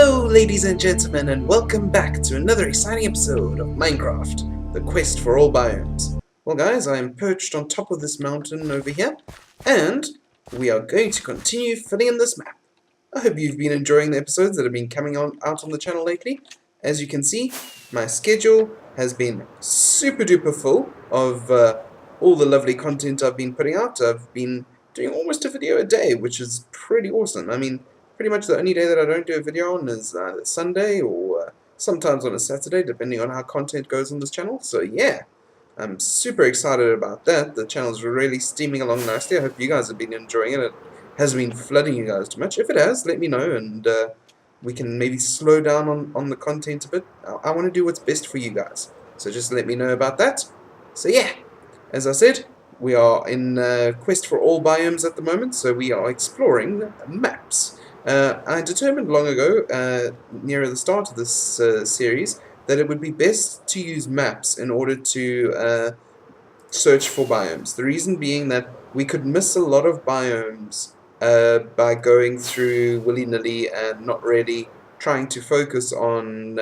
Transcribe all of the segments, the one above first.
Hello ladies and gentlemen, and welcome back to another exciting episode of Minecraft, the quest for all biomes. Well guys, I am perched on top of this mountain over here, and we are going to continue filling in this map. I hope you've been enjoying the episodes that have been coming out on the channel lately. As you can see, my schedule has been super duper full of all the lovely content I've been putting out. I've been doing almost a video a day, which is pretty awesome. I mean, pretty much the only day that I don't do a video on is Sunday or sometimes on a Saturday, depending on how content goes on this channel. So yeah, I'm super excited about that. The channel's really steaming along nicely. I hope you guys have been enjoying it. It hasn't been flooding you guys too much. If it has, let me know, and we can maybe slow down on the content a bit. I want to do what's best for you guys. So just let me know about that. So yeah, as I said, we are in quest for all biomes at the moment, so we are exploring maps. I determined long ago, near the start of this series, that it would be best to use maps in order to search for biomes. The reason being that we could miss a lot of biomes by going through willy-nilly and not really trying to focus on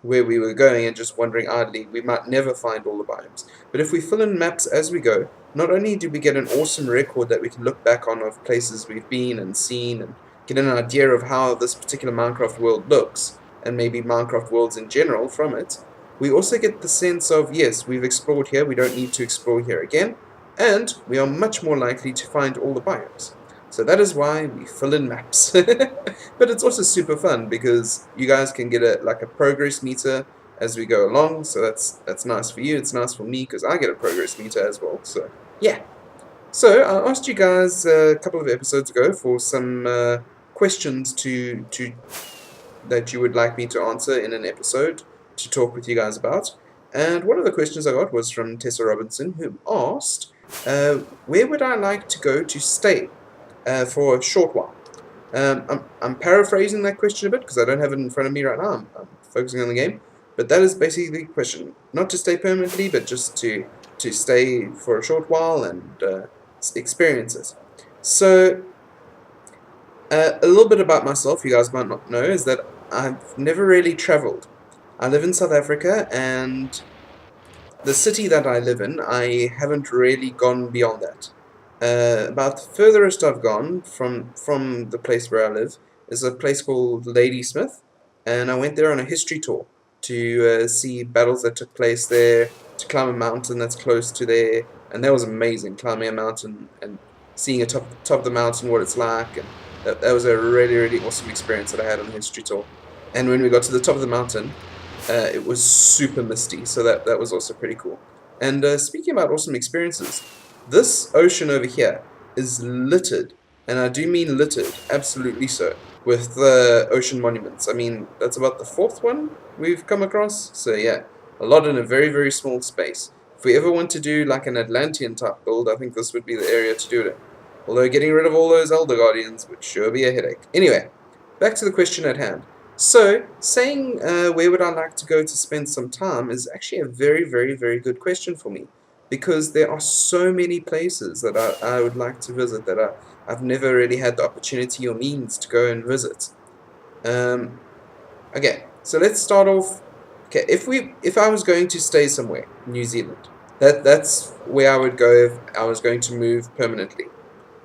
where we were going and just wandering idly. We might never find all the biomes. But if we fill in maps as we go, not only do we get an awesome record that we can look back on of places we've been and seen and get an idea of how this particular Minecraft world looks, and maybe Minecraft worlds in general from it, we also get the sense of, yes, we've explored here, we don't need to explore here again, and we are much more likely to find all the biomes. So that is why we fill in maps. But it's also super fun because you guys can get a progress meter as we go along, so that's nice for you, it's nice for me because I get a progress meter as well. So yeah. So I asked you guys a couple of episodes ago for some questions that you would like me to answer in an episode to talk with you guys about. And one of the questions I got was from Tessa Robinson, who asked, where would I like to go to stay for a short while? I'm paraphrasing that question a bit because I don't have it in front of me right now. I'm focusing on the game. But that is basically the question. Not to stay permanently, but just to stay for a short while and experience it. So, a little bit about myself, you guys might not know, is that I've never really traveled. I live in South Africa, and the city that I live in, I haven't really gone beyond that. About the furthest I've gone from the place where I live is a place called Ladysmith, and I went there on a history tour to see battles that took place there, to climb a mountain that's close to there, and that was amazing, climbing a mountain and seeing a top of the mountain, what it's like, and that was a really, really awesome experience that I had on the history tour. And when we got to the top of the mountain, it was super misty, so that was also pretty cool. And speaking about awesome experiences, this ocean over here is littered, and I do mean littered, absolutely so, with ocean monuments. I mean, that's about the fourth one we've come across, so yeah, a lot in a very, very small space. If we ever want to do like an Atlantean type build, I think this would be the area to do it in. Although getting rid of all those Elder Guardians would sure be a headache. Anyway, back to the question at hand. So, saying where would I like to go to spend some time is actually a very, very, very good question for me. Because there are so many places that I would like to visit that I've never really had the opportunity or means to go and visit. Okay, so let's start off. Okay, if I was going to stay somewhere, New Zealand, that's where I would go if I was going to move permanently.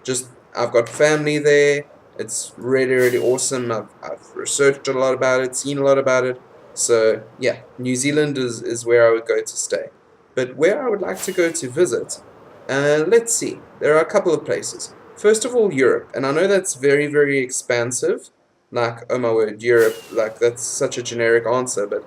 Just, I've got family there. It's really, really awesome. I've researched a lot about it, seen a lot about it. So yeah, New Zealand is where I would go to stay. But where I would like to go to visit, let's see. There are a couple of places. First of all, Europe. And I know that's very, very expansive. Like, oh my word, Europe. Like, that's such a generic answer. But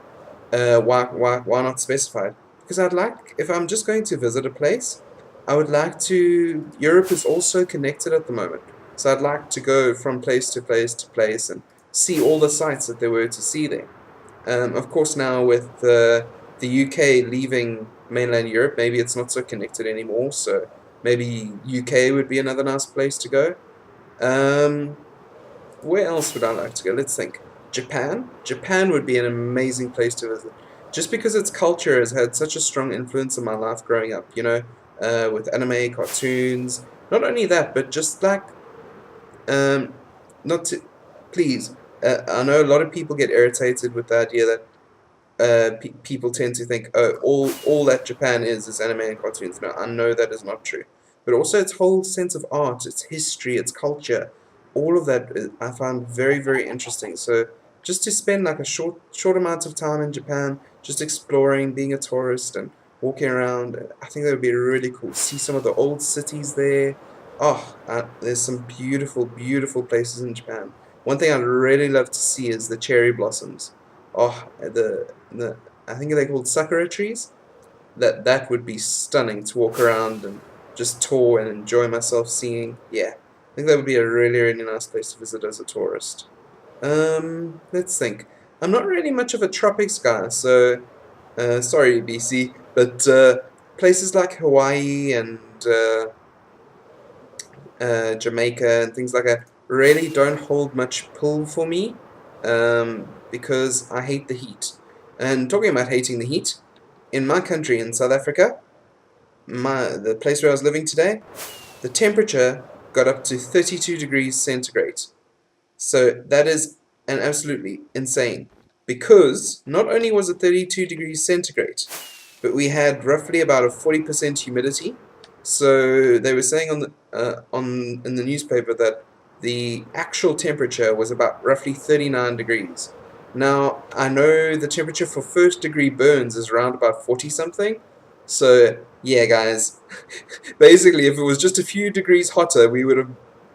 why not specify it? Because I'd like, if I'm just going to visit a place, I would like to... Europe is also connected at the moment. So I'd like to go from place to place to place and see all the sites that there were to see there. Of course, now with the UK leaving mainland Europe, maybe it's not so connected anymore, so maybe UK would be another nice place to go. Where else would I like to go? Let's think. Japan? Japan would be an amazing place to visit. Just because its culture has had such a strong influence in my life growing up, you know, with anime, cartoons. Not only that, but just like, not to, please, I know a lot of people get irritated with the idea that people tend to think, oh, all that Japan is anime and cartoons. No, I know that is not true. But also its whole sense of art, its history, its culture, all of that I found very, very interesting. So just to spend like a short amount of time in Japan, just exploring, being a tourist and walking around, I think that would be really cool. See some of the old cities there. Oh, there's some beautiful, beautiful places in Japan. One thing I'd really love to see is the cherry blossoms. Oh, the I think they're called sakura trees. That would be stunning to walk around and just tour and enjoy myself seeing. Yeah, I think that would be a really, really nice place to visit as a tourist. Let's think. I'm not really much of a tropics guy, so sorry, BC, but places like Hawaii and Jamaica and things like that really don't hold much pull for me because I hate the heat. And talking about hating the heat, in my country, in South Africa, the place where I was living today, the temperature got up to 32 degrees centigrade. So that is an absolutely insane. Because not only was it 32 degrees centigrade, but we had roughly about a 40% humidity. So they were saying on in the newspaper that the actual temperature was about roughly 39 degrees. Now I know the temperature for first degree burns is around about 40 something. So yeah, guys, basically if it was just a few degrees hotter, we would have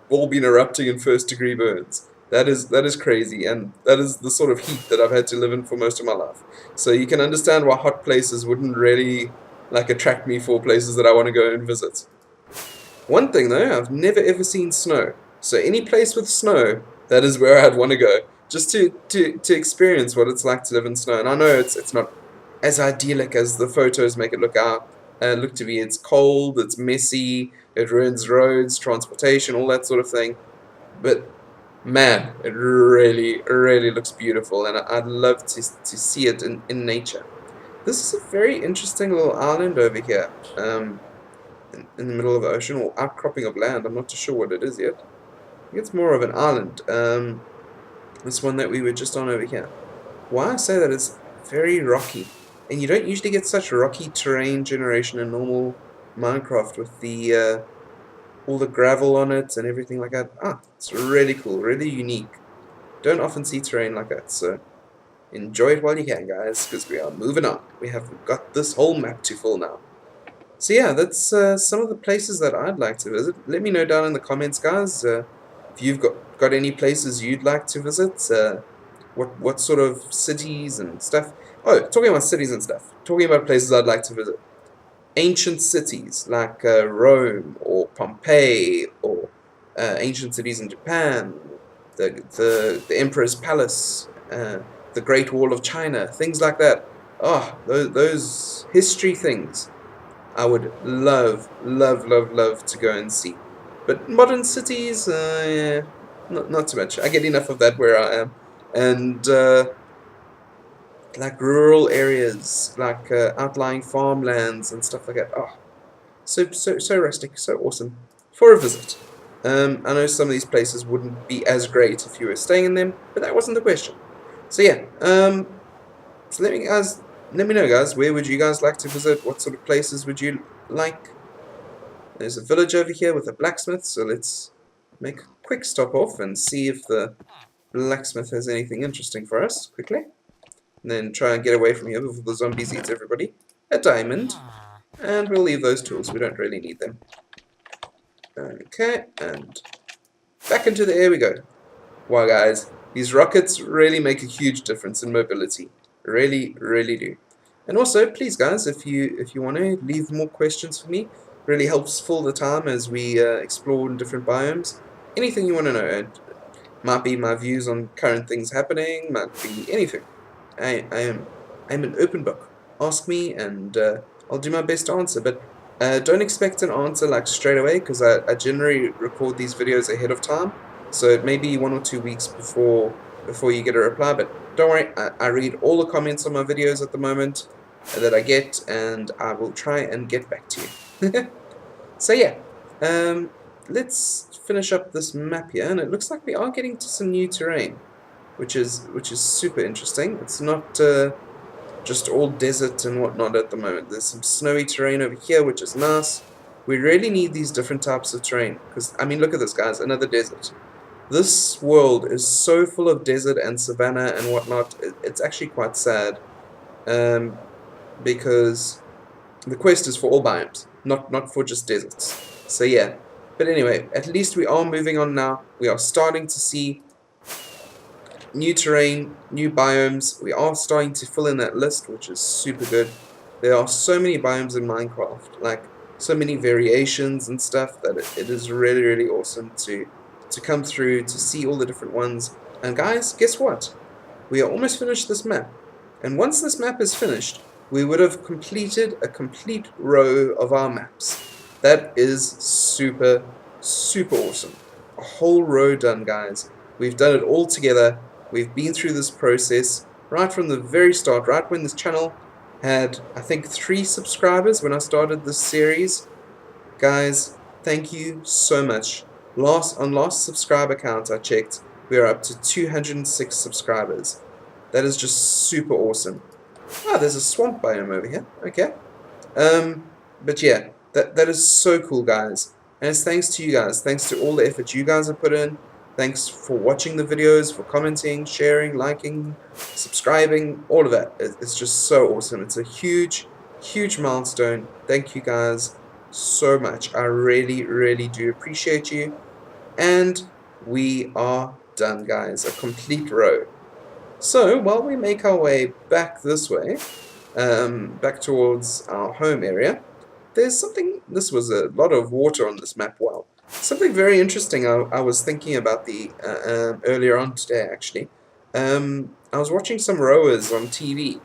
all been erupting in first degree burns. That is crazy, and that is the sort of heat that I've had to live in for most of my life. So you can understand why hot places wouldn't really like attract me for places that I want to go and visit. One thing though, I've never ever seen snow. So any place with snow, that is where I'd want to go. Just to experience what it's like to live in snow. And I know it's not as idyllic as the photos make it look to be. It's cold, it's messy, it ruins roads, transportation, all that sort of thing. But man, it really, really looks beautiful, and I'd love to see it in nature. This is a very interesting little island over here, in the middle of the ocean, or outcropping of land. I'm not too sure what it is yet. I think it's more of an island. This one that we were just on over here. Why I say that is very rocky, and you don't usually get such rocky terrain generation in normal Minecraft with the all the gravel on it and everything like that. Ah, it's really cool, really unique. Don't often see terrain like that, so enjoy it while you can, guys, because we are moving on. We have got this whole map to fill now. So yeah, that's some of the places that I'd like to visit. Let me know down in the comments, guys, if you've got any places you'd like to visit. What sort of cities and stuff. Oh, talking about cities and stuff. Talking about places I'd like to visit. Ancient cities like Rome or Pompeii or ancient cities in Japan, the Emperor's Palace, the Great Wall of China, things like that. Oh, those history things I would love, love, love, love to go and see. But modern cities, yeah, not too much. I get enough of that where I am. And like rural areas, like outlying farmlands and stuff like that. Oh, so rustic, so awesome for a visit. I know some of these places wouldn't be as great if you were staying in them, but that wasn't the question. So yeah, so let me know, guys. Where would you guys like to visit? What sort of places would you like? There's a village over here with a blacksmith, so let's make a quick stop off and see if the blacksmith has anything interesting for us quickly. And then try and get away from here before the zombies eat everybody. A diamond. And we'll leave those tools, we don't really need them. Okay, and back into the air we go. Wow, guys, these rockets really make a huge difference in mobility. Really, really do. And also, please, guys, if you want to leave more questions for me, really helps fill the time as we explore different biomes. Anything you want to know. It might be my views on current things happening, might be anything. I'm an open book. Ask me, and I'll do my best to answer. But don't expect an answer like straight away, because I generally record these videos ahead of time. So it may be 1 or 2 weeks before you get a reply. But don't worry, I read all the comments on my videos at the moment that I get, and I will try and get back to you. So yeah, let's finish up this map here, and it looks like we are getting to some new terrain. which is super interesting. It's not just all desert and whatnot at the moment. There's some snowy terrain over here, which is nice. We really need these different types of terrain because, I mean, look at this, guys, another desert. This world is so full of desert and savanna and whatnot. It's actually quite sad, um, because the quest is for all biomes, not for just deserts. So yeah, but anyway, at least we are moving on now. We are starting to see new terrain, new biomes. We are starting to fill in that list, which is super good. There are so many biomes in Minecraft, like so many variations and stuff, that it is really, really awesome to come through, to see all the different ones. And guys, guess what? We are almost finished this map. And once this map is finished, we would have completed a complete row of our maps. That is super, super awesome. A whole row done, guys. We've done it all together. We've been through this process right from the very start, right when this channel had, I think, 3 subscribers when I started this series. Guys, thank you so much. On last subscriber count I checked, we are up to 206 subscribers. That is just super awesome. Ah, there's a swamp biome over here. Okay. But yeah, that is so cool, guys. And it's thanks to you guys. Thanks to all the effort you guys have put in. Thanks for watching the videos, for commenting, sharing, liking, subscribing, all of that. It's just so awesome. It's a huge, huge milestone. Thank you guys so much. I really, really do appreciate you. And we are done, guys. A complete row. So, while we make our way back this way, back towards our home area, there's something. This was a lot of water on this map. Wow. Something very interesting I was thinking about the earlier on today, actually. I was watching some rowers on TV,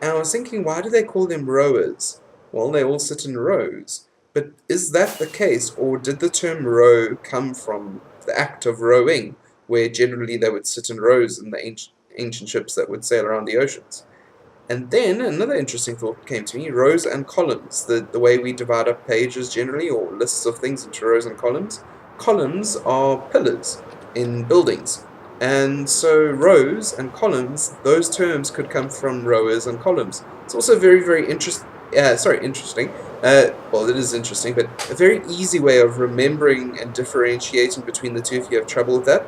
and I was thinking, why do they call them rowers? Well, they all sit in rows. But is that the case, or did the term row come from the act of rowing, where generally they would sit in rows in the ancient ships that would sail around the oceans? And then another interesting thought came to me, rows and columns, the way we divide up pages generally, or lists of things into rows and columns. Columns are pillars in buildings. And so rows and columns, those terms could come from rowers and columns. It's also very, very interesting. Well, it is interesting, but a very easy way of remembering and differentiating between the two if you have trouble with that.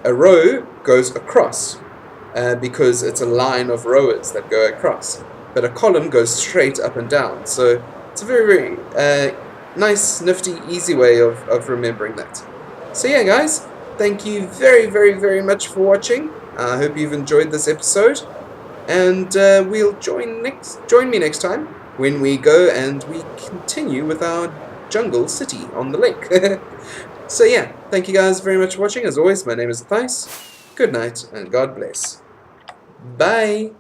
A row goes across, because it's a line of rowers that go across. But a column goes straight up and down. So it's a very, very nice, nifty, easy way of remembering that. So yeah, guys, thank you very, very, very much for watching. I hope you've enjoyed this episode. And join me next time when we go and we continue with our jungle city on the lake. So yeah, thank you guys very much for watching. As always, my name is Thais. Good night, and God bless. Bye!